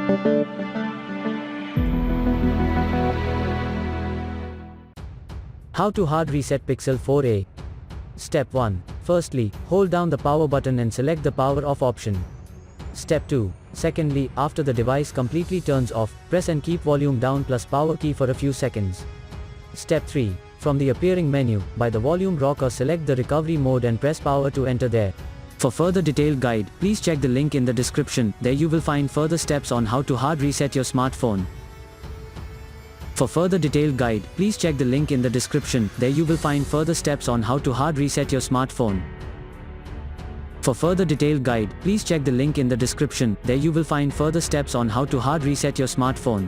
How to hard reset Pixel 4a. Step 1. Firstly, hold down the power button and select the power off option. Step 2. Secondly, after the device completely turns off, press and keep volume down plus power key for a few seconds. Step 3. From the appearing menu, by the volume rocker select the recovery mode and press power to enter there. For further detailed guide, please check the link in the description, there you will find further steps on how to hard reset your smartphone. For further detailed guide, please check the link in the description, there you will find further steps on how to hard reset your smartphone. For further detailed guide, please check the link in the description, there you will find further steps on how to hard reset your smartphone.